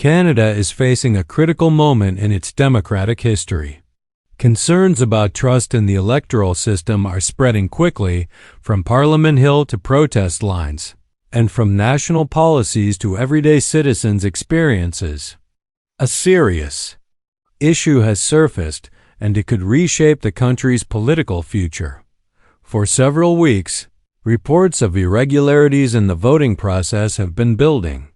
Canada is facing a critical moment in its democratic history. Concerns about trust in the electoral system are spreading quickly from Parliament Hill to protest lines, and from national policies to everyday citizens' experiences. A serious issue has surfaced, and it could reshape the country's political future. For several weeks, reports of irregularities in the voting process have been building.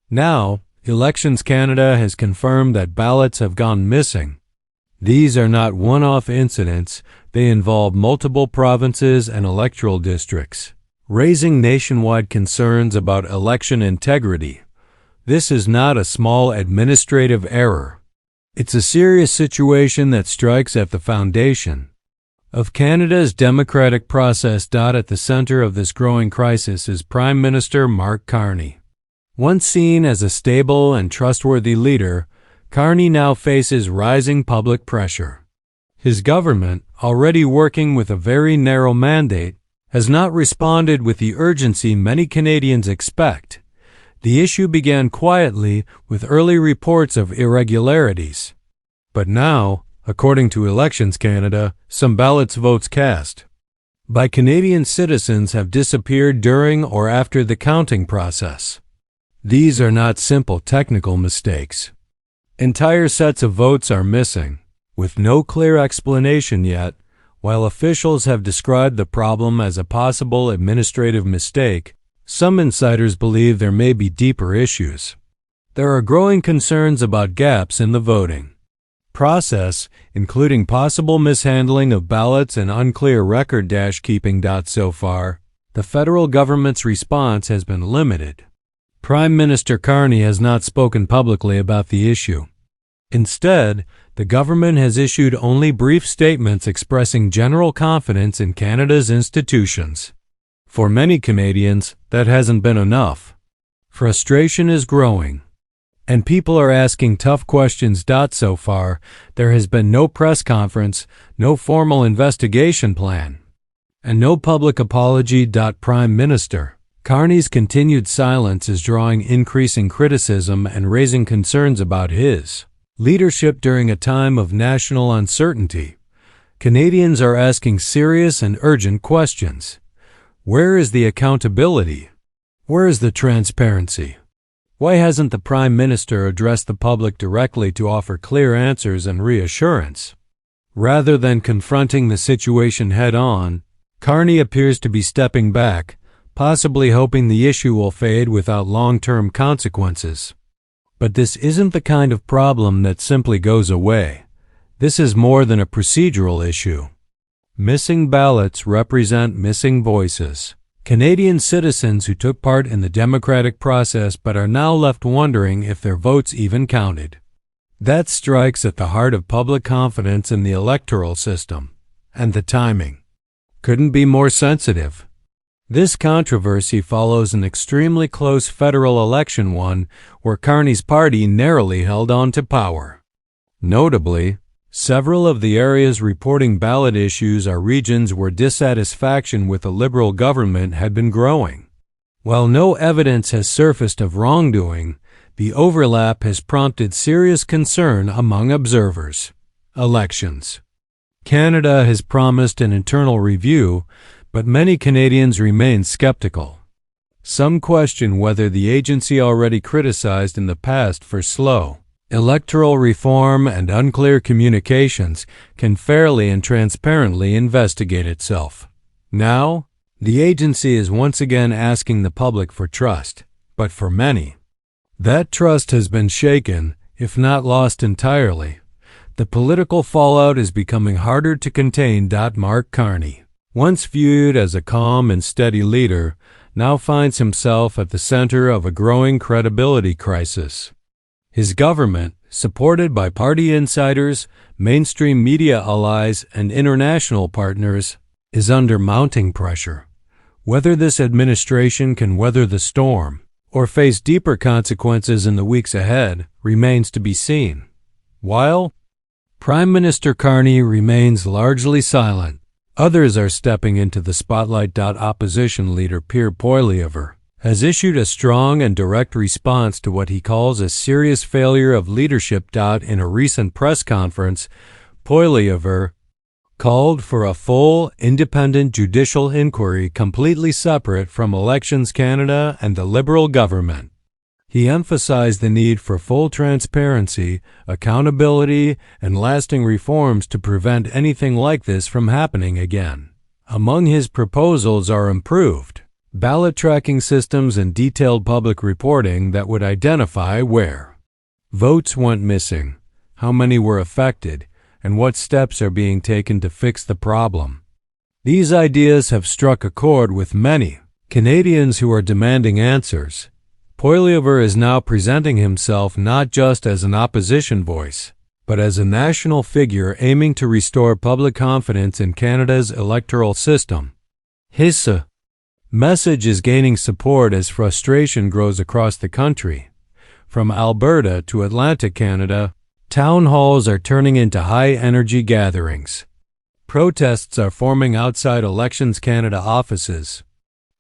Now, Elections Canada has confirmed that ballots have gone missing. These are not one-off incidents, they involve multiple provinces and electoral districts, raising nationwide concerns about election integrity. This is not a small administrative error. It's a serious situation that strikes at the foundation of Canada's democratic process. At the center of this growing crisis is Prime Minister Mark Carney. Once seen as a stable and trustworthy leader, Carney now faces rising public pressure. His government, already working with a very narrow mandate, has not responded with the urgency many Canadians expect. The issue began quietly with early reports of irregularities. But now, according to Elections Canada, some votes cast by Canadian citizens have disappeared during or after the counting process. These are not simple technical mistakes. Entire sets of votes are missing, with no clear explanation yet. While officials have described the problem as a possible administrative mistake, some insiders believe there may be deeper issues. There are growing concerns about gaps in the voting process, including possible mishandling of ballots and unclear record-keeping. So far, the federal government's response has been limited. Prime Minister Carney has not spoken publicly about the issue. Instead, the government has issued only brief statements expressing general confidence in Canada's institutions. For many Canadians, that hasn't been enough. Frustration is growing, and people are asking tough questions. So far, there has been no press conference, no formal investigation plan, and no public apology. Prime Minister Carney's continued silence is drawing increasing criticism and raising concerns about his leadership during a time of national uncertainty. Canadians are asking serious and urgent questions. Where is the accountability? Where is the transparency? Why hasn't the Prime Minister addressed the public directly to offer clear answers and reassurance? Rather than confronting the situation head-on, Carney appears to be stepping back, possibly hoping the issue will fade without long-term consequences. But this isn't the kind of problem that simply goes away. This is more than a procedural issue. Missing ballots represent missing voices. Canadian citizens who took part in the democratic process but are now left wondering if their votes even counted. That strikes at the heart of public confidence in the electoral system, and the timing couldn't be more sensitive. This controversy follows an extremely close federal election one where Carney's party narrowly held on to power. Notably, several of the areas reporting ballot issues are regions where dissatisfaction with the Liberal government had been growing. While no evidence has surfaced of wrongdoing, the overlap has prompted serious concern among observers. Elections Canada has promised an internal review, but many Canadians remain skeptical. Some question whether the agency already criticized in the past for slow electoral reform and unclear communications can fairly and transparently investigate itself. Now, the agency is once again asking the public for trust, but for many, that trust has been shaken, if not lost entirely. The political fallout is becoming harder to contain. Mark Carney, once viewed as a calm and steady leader, now finds himself at the center of a growing credibility crisis. His government, supported by party insiders, mainstream media allies, and international partners, is under mounting pressure. Whether this administration can weather the storm or face deeper consequences in the weeks ahead remains to be seen. While Prime Minister Carney remains largely silent, others are stepping into the spotlight. Opposition leader Pierre Poilievre has issued a strong and direct response to what he calls a serious failure of leadership. In a recent press conference, Poilievre called for a full, independent judicial inquiry completely separate from Elections Canada and the Liberal government. He emphasized the need for full transparency, accountability, and lasting reforms to prevent anything like this from happening again. Among his proposals are improved ballot tracking systems and detailed public reporting that would identify where votes went missing, how many were affected, and what steps are being taken to fix the problem. These ideas have struck a chord with many Canadians who are demanding answers. Poilievre is now presenting himself not just as an opposition voice, but as a national figure aiming to restore public confidence in Canada's electoral system. His message is gaining support as frustration grows across the country. From Alberta to Atlantic Canada, town halls are turning into high-energy gatherings. Protests are forming outside Elections Canada offices.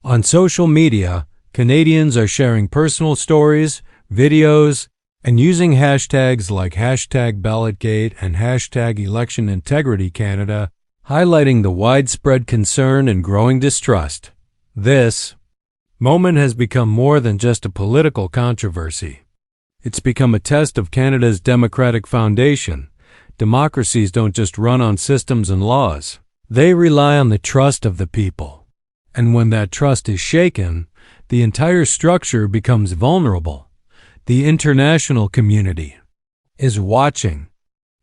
On social media, Canadians are sharing personal stories, videos, and using hashtags like #BallotGate and #ElectionIntegrityCanada, highlighting the widespread concern and growing distrust. This moment has become more than just a political controversy. It's become a test of Canada's democratic foundation. Democracies don't just run on systems and laws. They rely on the trust of the people. And when that trust is shaken, the entire structure becomes vulnerable. The international community is watching.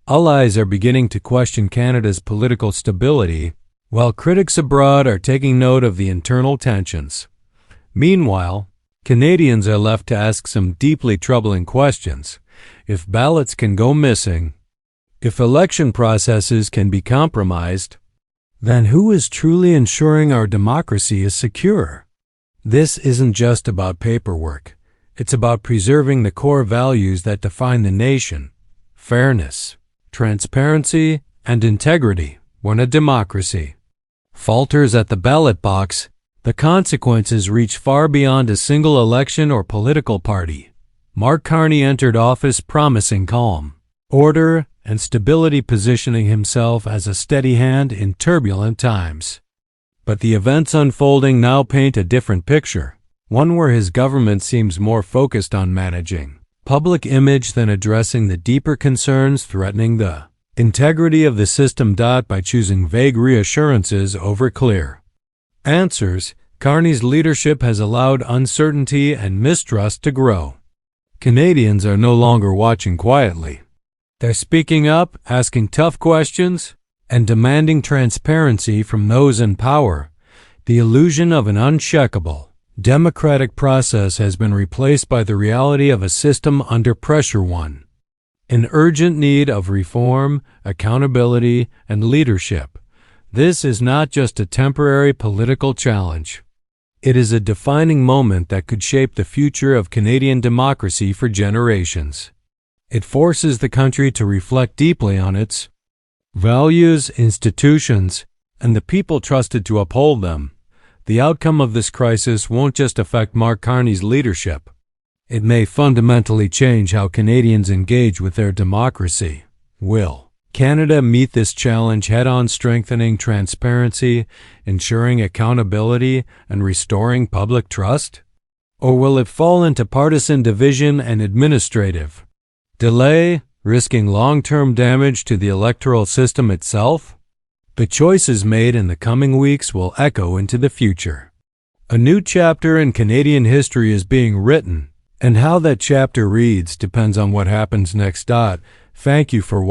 Allies are beginning to question Canada's political stability, while critics abroad are taking note of the internal tensions. Meanwhile, Canadians are left to ask some deeply troubling questions. If ballots can go missing, if election processes can be compromised, then who is truly ensuring our democracy is secure? This isn't just about paperwork. It's about preserving the core values that define the nation: fairness, transparency, and integrity. When a democracy falters at the ballot box, the consequences reach far beyond a single election or political party. Mark Carney entered office promising calm, order, and stability, positioning himself as a steady hand in turbulent times. But the events unfolding now paint a different picture, one where his government seems more focused on managing public image than addressing the deeper concerns threatening the integrity of the system. By choosing vague reassurances over clear answers, Carney's leadership has allowed uncertainty and mistrust to grow. Canadians are no longer watching quietly. They're speaking up, asking tough questions, and demanding transparency from those in power. The illusion of an uncheckable democratic process has been replaced by the reality of a system under pressure, one in urgent need of reform, accountability, and leadership. This is not just a temporary political challenge. It is a defining moment that could shape the future of Canadian democracy for generations. It forces the country to reflect deeply on its values, institutions, and the people trusted to uphold them. The outcome of this crisis won't just affect Mark Carney's leadership. It may fundamentally change how Canadians engage with their democracy. Will Canada meet this challenge head-on, strengthening transparency, ensuring accountability, and restoring public trust? Or will it fall into partisan division and administrative delay, risking long-term damage to the electoral system itself? The choices made in the coming weeks will echo into the future. A new chapter in Canadian history is being written, and how that chapter reads depends on what happens next. Thank you for watching.